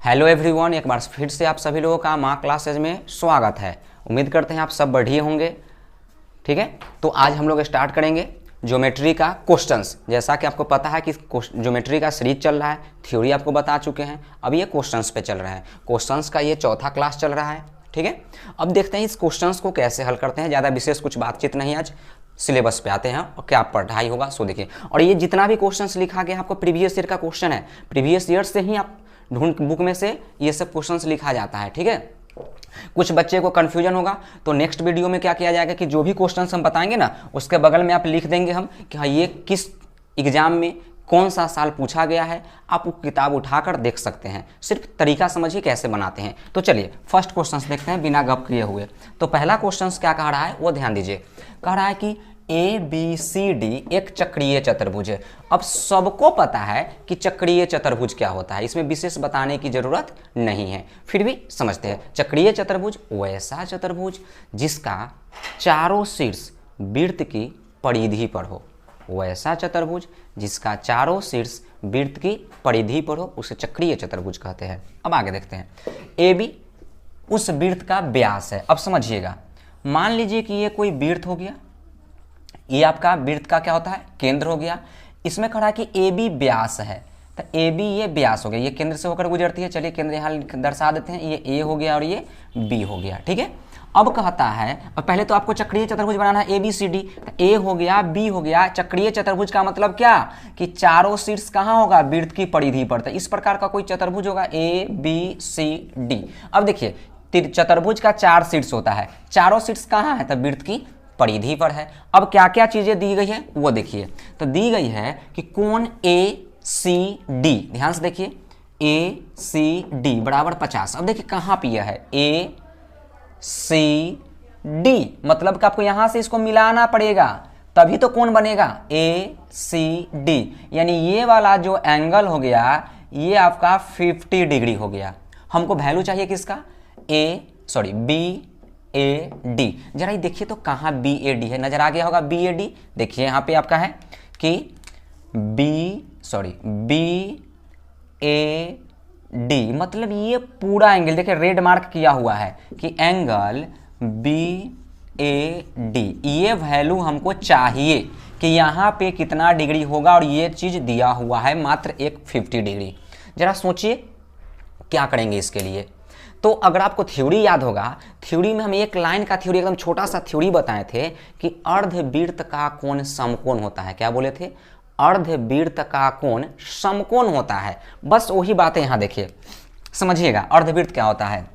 Hello everyone, एक बार फिर से आप सभी लोगों का माँ क्लासेज में स्वागत है। उम्मीद करते हैं आप सब बढ़िया होंगे। ठीक है, तो आज हम लोग स्टार्ट करेंगे ज्योमेट्री का क्वेश्चंस। जैसा कि आपको पता है कि ज्योमेट्री का सीरीज चल रहा है, थ्योरी आपको बता चुके हैं, अब ये क्वेश्चंस पे चल रहा है। क्वेश्चंस का ये चौथा क्लास चल रहा है। ठीक है, अब देखते हैं इस क्वेश्चंस को कैसे हल करते हैं। ज़्यादा विशेष कुछ बातचीत नहीं, आज सिलेबस पे आते हैं और क्या पढ़ाई होगा सो देखिए। और ये जितना भी क्वेश्चंस लिखा गया आपको प्रीवियस ईयर का क्वेश्चन है, प्रीवियस ईयर से ही आप ढूंढ बुक में से ये सब क्वेश्चंस लिखा जाता है। ठीक है, कुछ बच्चे को कंफ्यूजन होगा तो नेक्स्ट वीडियो में क्या किया जाएगा कि जो भी क्वेश्चंस हम बताएंगे ना उसके बगल में आप लिख देंगे हम कि हाँ ये किस एग्जाम में कौन सा साल पूछा गया है। आप वो किताब उठाकर देख सकते हैं, सिर्फ तरीका समझिए कैसे बनाते हैं। तो चलिए फर्स्ट क्वेश्चंस देखते हैं बिना गप किए हुए। तो पहला क्वेश्चंस क्या कह रहा है वो ध्यान दीजिए। कह रहा है कि ABCD एक चक्रीय चतुर्भुज है। अब सबको पता है कि चक्रीय चतुर्भुज क्या होता है, इसमें विशेष बताने की जरूरत नहीं है, फिर भी समझते हैं। चक्रीय चतुर्भुज वैसा चतुर्भुज जिसका चारों शीर्ष वृत्त की परिधि पर हो, वैसा चतुर्भुज जिसका चारों शीर्ष वृत्त की परिधि पर हो उसे चक्रीय चतुर्भुज कहते हैं। अब आगे देखते हैं। AB उस वृत्त का व्यास है। अब समझिएगा, मान लीजिए कि ये कोई वृत्त हो गया, ये आपका वृत्त का क्या होता है केंद्र हो गया। इसमें खड़ा है कि AB व्यास है, तो AB ये व्यास हो गया, ये केंद्र से होकर गुजरती है। चलिए केंद्र यहाँ दर्शा देते हैं, ये A हो गया और ये B हो गया। ठीक है, अब कहता है, और पहले तो आपको चक्रीय चतुर्भुज बनाना है ABCD, तो A हो गया B हो गया। चक्रीय चतुर्भुज का मतलब क्या कि चारों शीर्ष कहाँ होगा वृत्त की परिधि पर। तो इस प्रकार का कोई चतुर्भुज होगा ABCD। अब देखिए चतुर्भुज का चार शीर्ष होता है, चारों शीर्ष कहाँ है तो वृत्त की परिधि पर है। अब क्या क्या चीजें दी गई है वो देखिए। तो दी गई है कि कोण ACD, ध्यान से देखिए, ACD बराबर 50। अब देखिए कहाँ पे यह है ACD, मतलब कि आपको यहां से इसको मिलाना पड़ेगा तभी तो कोण बनेगा ACD। यानी ये वाला जो एंगल हो गया ये आपका 50 डिग्री हो गया। हमको वैल्यू चाहिए किसका BAD। जरा ये देखिए तो कहाँ BAD है, नजर आ गया होगा BAD। देखिए यहाँ पे आपका है कि BAD, मतलब ये पूरा एंगल, देखिए रेड मार्क किया हुआ है कि एंगल BAD। ये वैल्यू हमको चाहिए कि यहाँ पे कितना डिग्री होगा, और ये चीज दिया हुआ है मात्र एक 50 डिग्री। जरा सोचिए क्या करेंगे इसके लिए। तो अगर आपको थ्योरी याद होगा, थ्योरी में हम एक लाइन का थ्योरी, एकदम छोटा सा थ्योरी बताए थे कि अर्धवृत्त का कोण समकोण होता है। क्या बोले थे? अर्धवृत्त का कोण समकोण होता है। बस वही बातें यहाँ देखिए, समझिएगा। अर्धवृत्त क्या होता है?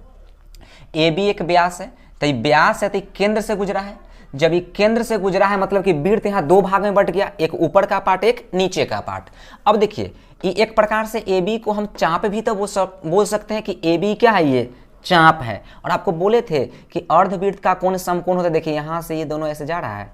AB एक व्यास है, तो ये व्यास है तो केंद्र से गुजरा है। जब ये केंद्र से गुजरा है मतलब कि वृत्त यहाँ दो भाग में बट गया, एक ऊपर का पार्ट एक नीचे का पार्ट। अब देखिए ये एक प्रकार से AB को हम चाप भी तो बोल सकते हैं कि AB क्या है, ये चाप है। और आपको बोले थे कि अर्धवृत्त का कोण समकोण होता है। देखिए यहाँ से ये दोनों ऐसे जा रहा है,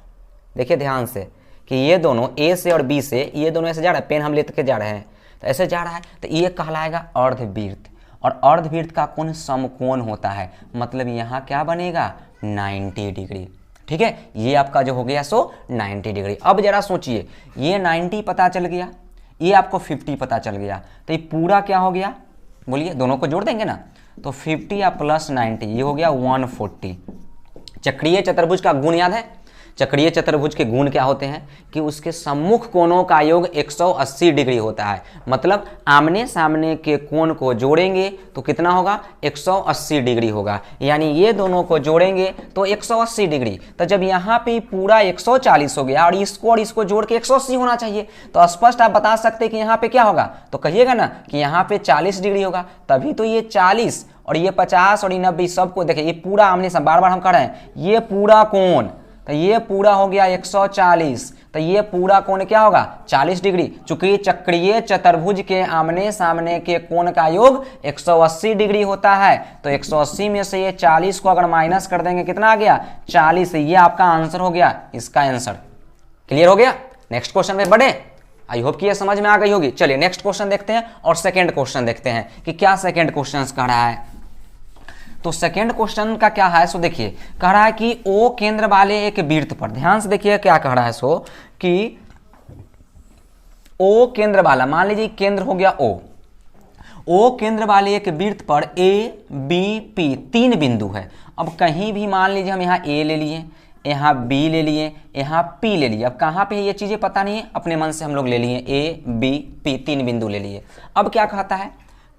देखिए ध्यान से कि ये दोनों A से और B से ये दोनों ऐसे जा रहा है, पेन हम लेके जा रहे हैं तो ऐसे जा रहा है, तो ये कहलाएगा अर्धवृत्त। और अर्धवृत्त का कोण समकोण होता है, मतलब यहाँ क्या बनेगा 90 डिग्री। ठीक है, ये आपका जो हो गया सो 90 डिग्री। अब जरा सोचिए, ये 90 पता चल गया, ये आपको 50 पता चल गया, तो ये पूरा क्या हो गया, बोलिए, दोनों को जोड़ देंगे ना, तो 50 या प्लस 90 ये हो गया 140। चक्रीय चतुर्भुज का गुण याद है? चक्रीय चतुर्भुज के गुण क्या होते हैं कि उसके सम्मुख कोणों का योग 180 डिग्री होता है। मतलब आमने सामने के कोण को जोड़ेंगे तो कितना होगा 180 डिग्री होगा। यानी ये दोनों को जोड़ेंगे तो 180 डिग्री। तो जब यहाँ पे पूरा 140 हो गया और इसको जोड़ के 180 होना चाहिए, तो स्पष्ट आप बता सकते हैं कि यहाँ पे क्या होगा, तो कहिएगा ना कि यहाँ पे 40 डिग्री होगा। तभी तो ये 40 और ये 50 और ये 90 सबको देखिए, ये पूरा आमने सामने, बार बार हम कह रहे हैं ये पूरा कोण, तो ये पूरा हो गया 140, तो ये पूरा कोण क्या होगा 40 डिग्री। चूंकि चक्रीय चतुर्भुज के आमने सामने के कोण का योग 180 डिग्री होता है, तो 180 में से ये 40 को अगर माइनस कर देंगे कितना आ गया 40। ये आपका आंसर हो गया, इसका आंसर क्लियर हो गया। नेक्स्ट क्वेश्चन में बढ़े, आई होप कि ये समझ में आ गई होगी। चलिए नेक्स्ट क्वेश्चन देखते हैं और सेकेंड क्वेश्चन देखते हैं कि क्या सेकेंड क्वेश्चन कह रहा है। तो सेकेंड क्वेश्चन का क्या है, सो देखिए कह रहा है कि O केंद्र वाले एक वृत्त पर, ध्यान से देखिए क्या कह रहा है, सो कि O केंद्र वाला, मान लीजिए केंद्र हो गया O, ओ केंद्र वाले एक वृत्त पर ए बी पी 3 बिंदु है। अब कहीं भी मान लीजिए हम यहाँ ए ले लिए, यहाँ बी ले लिए, यहाँ पी ले लिए। अब कहाँ पे ये चीज़ें पता नहीं है, अपने मन से हम लोग ले लिए, ए बी पी 3 बिंदु ले लिए। अब क्या कहता है,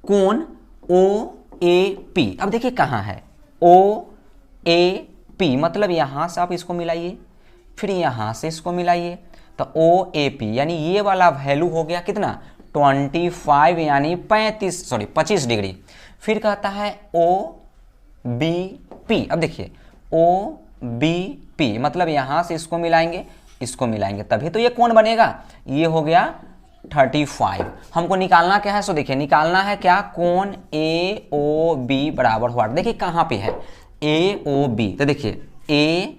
कोण ओ ए पी। अब देखिए कहाँ है ओ ए पी, मतलब यहाँ से आप इसको मिलाइए, फिर यहाँ से इसको मिलाइए, तो ओ ए पी यानी ये वाला वैल्यू हो गया कितना 25 यानी 25 डिग्री। फिर कहता है ओ बी पी। अब देखिए ओ बी पी मतलब यहाँ से इसको मिलाएंगे, इसको मिलाएंगे, तभी तो ये कोण बनेगा। ये हो गया 35। हमको निकालना क्या है, सो देखिए निकालना है क्या, कोण ए ओ बी बराबर हुआ। देखिए कहाँ पे है ए ओ बी, तो देखिए ए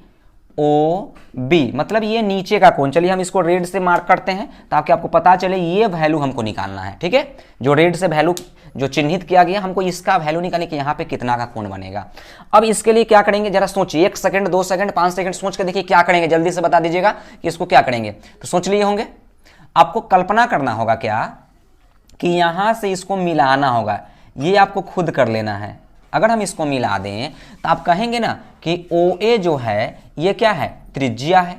ओ बी मतलब ये नीचे का कोण। चलिए हम इसको रेड से मार्क करते हैं ताकि आपको पता चले ये वैल्यू हमको निकालना है। ठीक है, जो रेड से वैल्यू जो चिन्हित किया गया, हमको इसका वैल्यू निकालने कि यहाँ पे कितना का कोण बनेगा। अब इसके लिए क्या करेंगे, जरा सोचिए, 1 सेकंड 2 सेकंड 5 सेकंड सोच के देखिए क्या करेंगे, जल्दी से बता दीजिएगा कि इसको क्या करेंगे। तो सोच लिए होंगे, आपको कल्पना करना होगा क्या कि यहाँ से इसको मिलाना होगा, ये आपको खुद कर लेना है। अगर हम इसको मिला दें तो आप कहेंगे ना कि OA जो है ये क्या है, त्रिज्या है,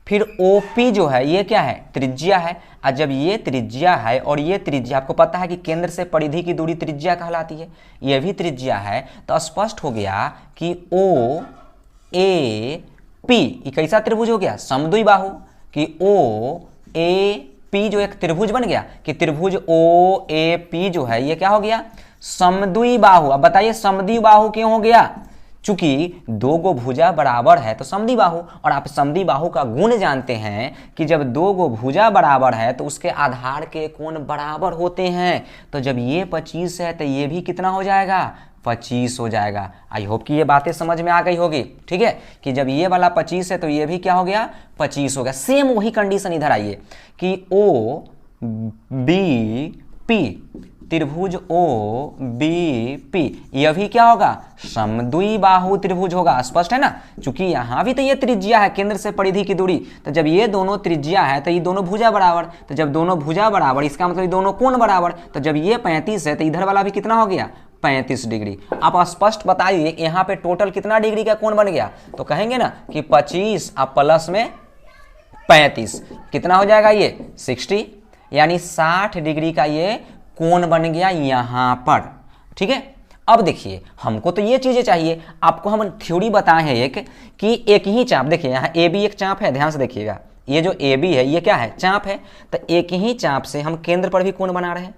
फिर OP जो है ये क्या है, त्रिज्या है। और जब ये त्रिज्या है और ये त्रिज्या, आपको पता है कि केंद्र से परिधि की दूरी त्रिज्या कहलाती है, ये भी त्रिज्या है, तो स्पष्ट हो गया कि OAP ये कैसा त्रिभुज हो गया, समद्विबाहु, कि OAP जो एक त्रिभुज बन गया कि त्रिभुज OAP जो है ये क्या हो गया, समद्विबाहु। अब बताइए समद्विबाहु क्यों हो गया, चूंकि 2 गो भुजा बराबर है तो समद्विबाहु। और आप समद्विबाहु का गुण जानते हैं कि जब 2 गो भुजा बराबर है तो उसके आधार के कोण बराबर होते हैं। तो जब ये 25 है तो ये भी कितना हो जाएगा, 25 हो जाएगा। आई होप कि ये बातें समझ में आ गई होगी। ठीक है, कि जब ये वाला 25 है तो ये भी क्या हो गया, 25 हो गया। सेम वही कंडीशन इधर आइए कि ओ बी पी, त्रिभुज ओ बी पी, यह भी क्या होगा, समद्विबाहु त्रिभुज होगा। स्पष्ट है ना, क्योंकि यहां भी तो ये त्रिज्या है, केंद्र से परिधि की दूरी, तो जब ये दोनों त्रिज्या है तो ये दोनों भुजा बराबर, तो जब दोनों भुजा बराबर इसका मतलब ये दोनों कोण बराबर, तो जब ये 35 है तो इधर वाला भी कितना हो गया, 35 डिग्री। आप स्पष्ट बताइए यहाँ पे टोटल कितना डिग्री का कोण बन गया, तो कहेंगे ना कि 25 आप प्लस में 35 कितना हो जाएगा, ये 60 यानी 60 डिग्री का ये कोण बन गया यहां पर। ठीक है, अब देखिए हमको तो ये चीजें चाहिए, आपको हम थ्योरी बताए हैं एक कि एक ही चाप, देखिए यहाँ ए बी एक चाप है, ध्यान से देखिएगा, ये जो ए बी है ये क्या है, चाप है। तो एक ही चाप से हम केंद्र पर भी कोण बना रहे हैं,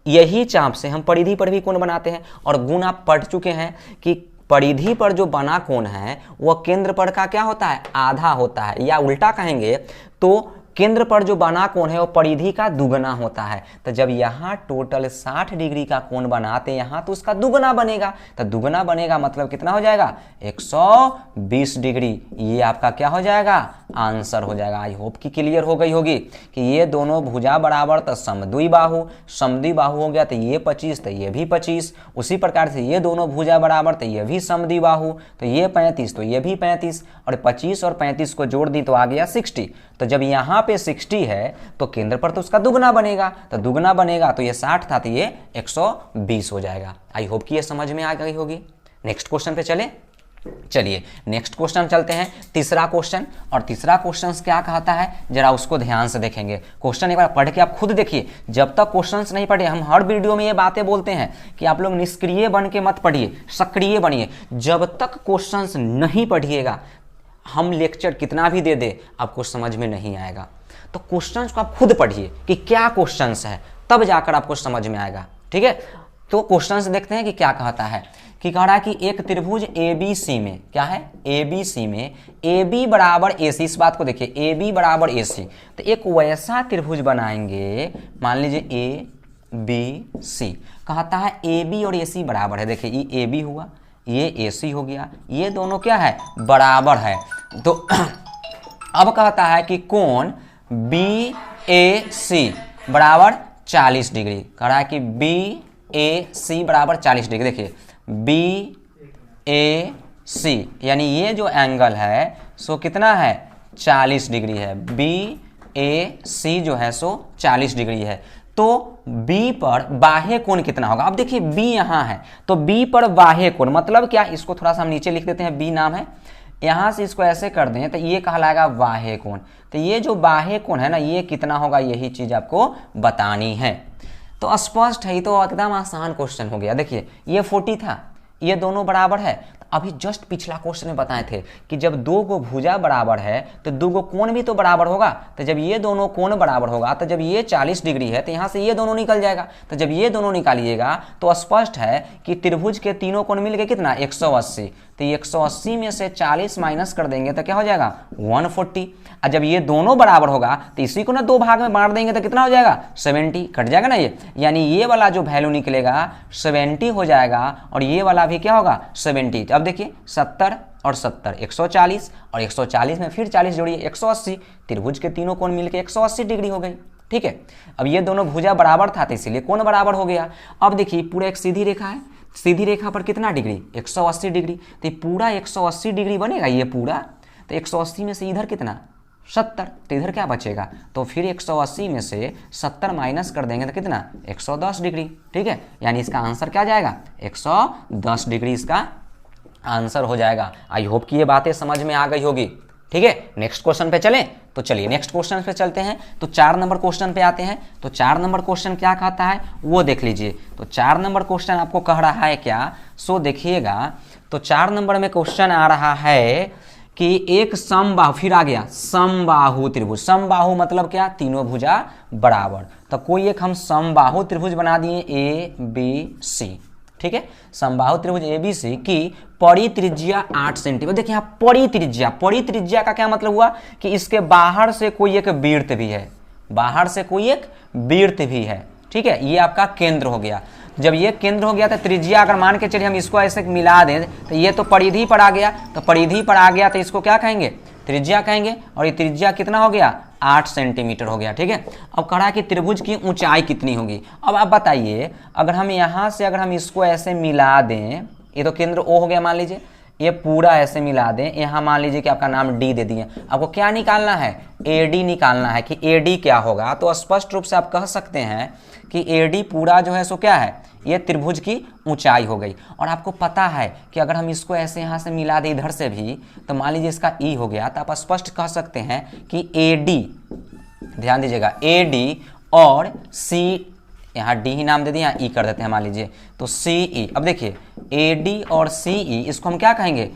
यही चाप से हम परिधि पर भी कोण बनाते हैं। और गुण आप पढ़ चुके हैं कि परिधि पर जो बना कोण है वह केंद्र पर का क्या होता है, आधा होता है, या उल्टा कहेंगे तो केंद्र पर जो बना कोण है वो परिधि का दुगना होता है। तो जब यहाँ टोटल 60 डिग्री का कोण बनाते यहाँ तो उसका दुगना बनेगा, तो दुगना बनेगा मतलब कितना हो जाएगा, 120 डिग्री। ये आपका क्या हो जाएगा, आंसर हो जाएगा। आई होप कि क्लियर हो गई होगी कि ये दोनों भुजा बराबर तो समद्विबाहु, समद्विबाहु हो गया तो ये 25 तो ये भी 25, उसी प्रकार से ये दोनों भुजा बराबर तो ये भी समद्विबाहु, तो ये 35 तो ये भी 35, और 25 और 35 को जोड़ दी तो आ गया 60। तो जब यहाँ पे 60 है तो केंद्र पर तो उसका दुगना बनेगा, तो दुगना बनेगा तो ये 60 था तो ये 120 हो जाएगा। आई होप कि ये समझ में आ गई होगी। नेक्स्ट क्वेश्चन पे चलिए नेक्स्ट क्वेश्चन चलते हैं, तीसरा क्वेश्चन। और तीसरा क्वेश्चन क्या कहता है जरा उसको ध्यान से देखेंगे। क्वेश्चन एक बार पढ़ के आप खुद देखिए, जब तक क्वेश्चंस नहीं पढ़े, हम हर वीडियो में ये बातें बोलते हैं कि आप लोग निष्क्रिय बन के मत पढ़िए, सक्रिय बनिए। जब तक क्वेश्चंस नहीं पढ़िएगा, हम लेक्चर कितना भी दे दे आपको समझ में नहीं आएगा। तो क्वेश्चंस को आप खुद पढ़िए कि क्या क्वेश्चंस है, तब जाकर आपको समझ में आएगा। ठीक है, तो क्वेश्चंस देखते हैं कि क्या कहता है। कि कह रहा है कि एक त्रिभुज ABC में क्या है, ABC में AB बराबर AC, इस बात को देखिए AB बराबर AC, तो एक वैसा त्रिभुज बनाएंगे, मान लीजिए ABC, कहता है AB और AC बराबर है। देखिए ये AB हुआ, ये AC हो गया, ये दोनों क्या है, बराबर है। तो अब कहता है कि कोण BAC बराबर 40 डिग्री, कह रहा है कि BAC बराबर 40 डिग्री। देखिए BAC यानी ये जो एंगल है सो कितना है, 40 डिग्री है। BAC जो है सो 40 डिग्री है। तो बी पर बाह्य कोण कितना होगा। अब देखिए बी यहां है तो बी पर बाह्य कोण मतलब क्या, इसको थोड़ा सा हम नीचे लिख देते हैं, बी नाम है, यहां से इसको ऐसे कर दें तो ये कहलाएगा बाह्य कोण। तो ये जो बाह्य कोण है ना ये कितना होगा, यही चीज आपको बतानी है। तो स्पष्ट है, तो एकदम आसान क्वेश्चन हो गया। देखिए ये 40 था, ये दोनों बराबर है। अभी जस्ट पिछला क्वेश्चन में बताए थे कि जब दो गो भुजा बराबर है तो दो गो कोण भी तो बराबर होगा। तो जब ये दोनों कोण बराबर होगा तो जब ये 40 डिग्री है तो यहाँ से ये दोनों निकल जाएगा। तो जब ये दोनों निकालिएगा तो स्पष्ट है कि त्रिभुज के तीनों कोण मिल गए कितना 180। तो 180 में से 40 माइनस कर देंगे तो क्या हो जाएगा 140। और जब ये दोनों बराबर होगा तो इसी को ना दो भाग में बांट देंगे तो कितना हो जाएगा 70, कट जाएगा ना ये, यानी ये वाला जो वैल्यू निकलेगा 70 हो जाएगा और ये वाला भी क्या होगा 70। अब देखिए 70 और 70 140 और 140 में फिर 40 जोड़िए 180। त्रिभुज के तीनों कोण मिलकर 180 डिग्री हो गई। ठीक है, अब ये दोनों भुजा बराबर था तो इसीलिए कोण बराबर हो गया। अब देखिए पूरा एक सीधी रेखा है, सीधी रेखा पर कितना डिग्री 180 डिग्री। तो ये पूरा 180 डिग्री बनेगा ये पूरा। तो 180 में से इधर कितना 70, तो इधर क्या बचेगा, तो फिर 180 में से 70 माइनस कर देंगे तो कितना 110 डिग्री। ठीक है, यानी इसका आंसर क्या जाएगा 110 डिग्री इसका आंसर हो जाएगा। आई होप कि ये बातें समझ में आ गई होगी। ठीक है, नेक्स्ट क्वेश्चन पे चलें। तो चलिए नेक्स्ट क्वेश्चन पे चलते हैं। तो 4 नंबर क्वेश्चन पे आते हैं। तो 4 नंबर क्वेश्चन क्या कहता है वो देख लीजिए। तो 4 नंबर क्वेश्चन आपको कह रहा है क्या, सो देखिएगा। तो 4 नंबर में क्वेश्चन आ रहा है कि एक समबाहु, फिर आ गया समबाहु त्रिभुज। समबाहु मतलब क्या, तीनों भुजा बराबर। तो कोई एक हम समबाहु त्रिभुज बना दिए ABC। ठीक है, समबाहु त्रिभुज ABC की परित्रिज्या 8 सेंटीमीटर। देखिए यहाँ परित्रिज्या, परित्रिज्या का क्या मतलब हुआ कि इसके बाहर से कोई एक वृत्त भी है, बाहर से कोई एक वृत्त भी है। ठीक है, ये आपका केंद्र हो गया। जब ये केंद्र हो गया तो त्रिज्या अगर मान के चलिए हम इसको ऐसे मिला दें तो ये तो परिधि पर आ गया। तो परिधि पर आ गया तो इसको क्या कहेंगे, त्रिज्या कहेंगे। और ये त्रिज्या कितना हो गया 8 सेंटीमीटर हो गया। ठीक है, अब कह रहा है कि त्रिभुज की ऊंचाई कितनी होगी। अब आप बताइए अगर हम यहाँ से अगर हम इसको ऐसे मिला दें, ये तो केंद्र O हो गया मान लीजिए, ये पूरा ऐसे मिला दें, यहाँ मान लीजिए कि आपका नाम D दे दिए। आपको क्या निकालना है AD निकालना है कि AD क्या होगा। तो स्पष्ट रूप से आप कह सकते हैं कि AD पूरा जो है सो क्या है, ये त्रिभुज की ऊंचाई हो गई। और आपको पता है कि अगर हम इसको ऐसे यहाँ से मिला दें इधर से भी तो मान लीजिए इसका E हो गया। तो आप स्पष्ट कह सकते हैं कि AD, ध्यान दीजिएगा AD और C, यहाँ D ही नाम दे दिए, यहाँ E कर देते हैं मान लीजिए, तो CE। अब देखिए AD और CE इसको हम क्या कहेंगे,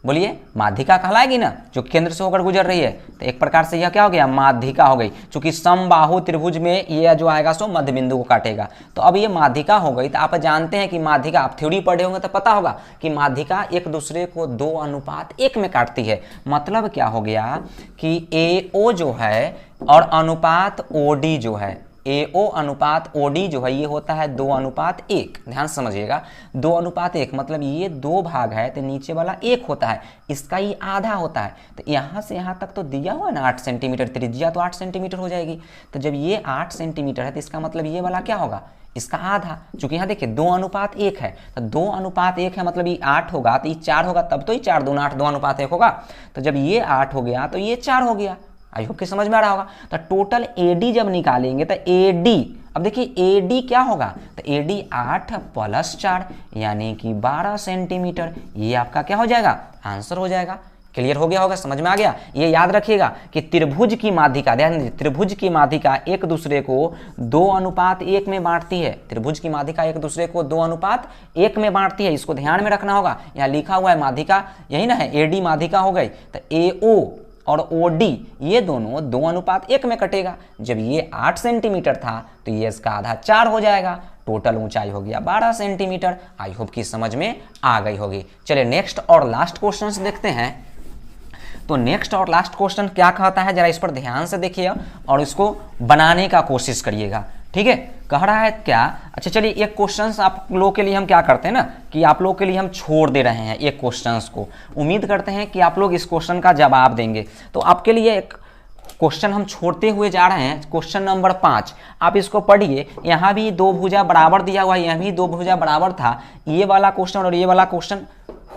बोलिए माध्यिका कहलाएगी ना, जो केंद्र से होकर गुजर रही है। तो एक प्रकार से यह क्या हो गया माध्यिका हो गई, क्योंकि समबाहु त्रिभुज में ये जो आएगा सो मध्य बिंदु को काटेगा। तो अब ये माध्यिका हो गई। तो आप जानते हैं कि माध्यिका, आप थ्योरी पढ़े होंगे तो पता होगा कि माध्यिका एक दूसरे को 2:1 में काटती है। मतलब क्या हो गया कि AO जो है और अनुपात OD जो है, AO अनुपात OD जो है ये होता है 2:1। ध्यान समझिएगा 2:1 मतलब ये 2 भाग है तो नीचे वाला 1 होता है, इसका ये आधा होता है। तो यहाँ से यहाँ तक तो दिया हुआ है ना 8 सेंटीमीटर, त्रिज्या तो 8 सेंटीमीटर हो जाएगी। तो जब ये 8 सेंटीमीटर है तो इसका मतलब ये वाला क्या होगा, इसका आधा। चूंकि यहाँ देखिए 2:1 है, तो 2:1 है मतलब ये 8 होगा तो ये 4 होगा, तब तो ये 4 दूना 8 2:1 होगा। तो जब ये 8 हो गया तो ये 4 हो गया। आई होप कि समझ में आ रहा होगा। तो टोटल AD जब निकालेंगे तो AD, अब देखिए AD क्या होगा, तो AD 8 + 4 यानी कि 12 सेंटीमीटर। ये आपका क्या हो जाएगा, आंसर हो जाएगा। क्लियर हो गया होगा, समझ में आ गया। ये याद रखिएगा कि त्रिभुज की माध्यिका, ध्यान दीजिए त्रिभुज की माध्यिका एक दूसरे को 2:1 में बांटती है। त्रिभुज की माध्यिका एक दूसरे को 2:1 में बांटती है, इसको ध्यान में रखना होगा। यहाँ लिखा हुआ है माध्यिका यही ना है, AD माध्यिका हो गई। तो AO और OD ये दोनों 2:1 में कटेगा। जब ये 8 सेंटीमीटर था तो ये इसका आधा 4 हो जाएगा। टोटल ऊंचाई हो गया 12 सेंटीमीटर। आई होप कि समझ में आ गई होगी। चलिए नेक्स्ट और लास्ट क्वेश्चन देखते हैं। तो नेक्स्ट और लास्ट क्वेश्चन क्या कहता है, जरा इस पर ध्यान से देखिए और इसको बनाने का कोशिश करिएगा। ठीक है, कह रहा है क्या, अच्छा चलिए एक क्वेश्चन आप लोगों के लिए हम क्या करते हैं ना कि आप लोगों के लिए हम छोड़ दे रहे हैं एक क्वेश्चंस को। उम्मीद करते हैं कि आप लोग इस क्वेश्चन का जवाब देंगे। तो आपके लिए एक क्वेश्चन हम छोड़ते हुए जा रहे हैं, क्वेश्चन नंबर 5। आप इसको पढ़िए। यहाँ भी 2 भुजा बराबर दिया हुआ है, यहाँ भी 2 भुजा बराबर था। ये वाला क्वेश्चन और ये वाला क्वेश्चन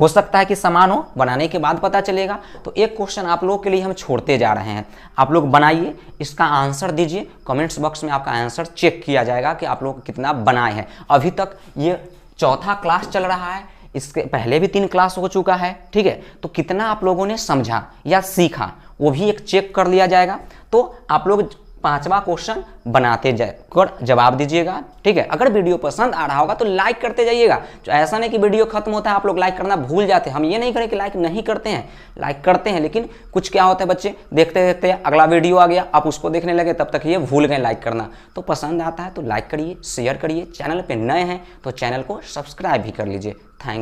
हो सकता है कि समान हो, बनाने के बाद पता चलेगा। तो एक क्वेश्चन आप लोगों के लिए हम छोड़ते जा रहे हैं, आप लोग बनाइए, इसका आंसर दीजिए, कमेंट्स बॉक्स में आपका आंसर चेक किया जाएगा कि आप लोग कितना बनाए हैं। अभी तक ये चौथा क्लास चल रहा है, इसके पहले भी 3 क्लास हो चुका है, ठीक है। तो कितना आप लोगों ने समझा या सीखा वो भी एक चेक कर लिया जाएगा। तो आप लोग 5वां क्वेश्चन बनाते कर जवाब दीजिएगा, ठीक है। अगर वीडियो पसंद आ रहा होगा तो लाइक करते जाइएगा। तो ऐसा नहीं कि वीडियो खत्म होता है आप लोग लाइक करना भूल जाते हैं, हम ये नहीं करें कि लाइक नहीं करते हैं, लाइक करते हैं, लेकिन कुछ क्या होता है बच्चे देखते देखते अगला वीडियो आ गया, आप उसको देखने लगे, तब तक ये भूल गए लाइक करना। तो पसंद आता है तो लाइक करिए, शेयर करिए, चैनल पर नए हैं तो चैनल को सब्सक्राइब भी कर लीजिए। थैंक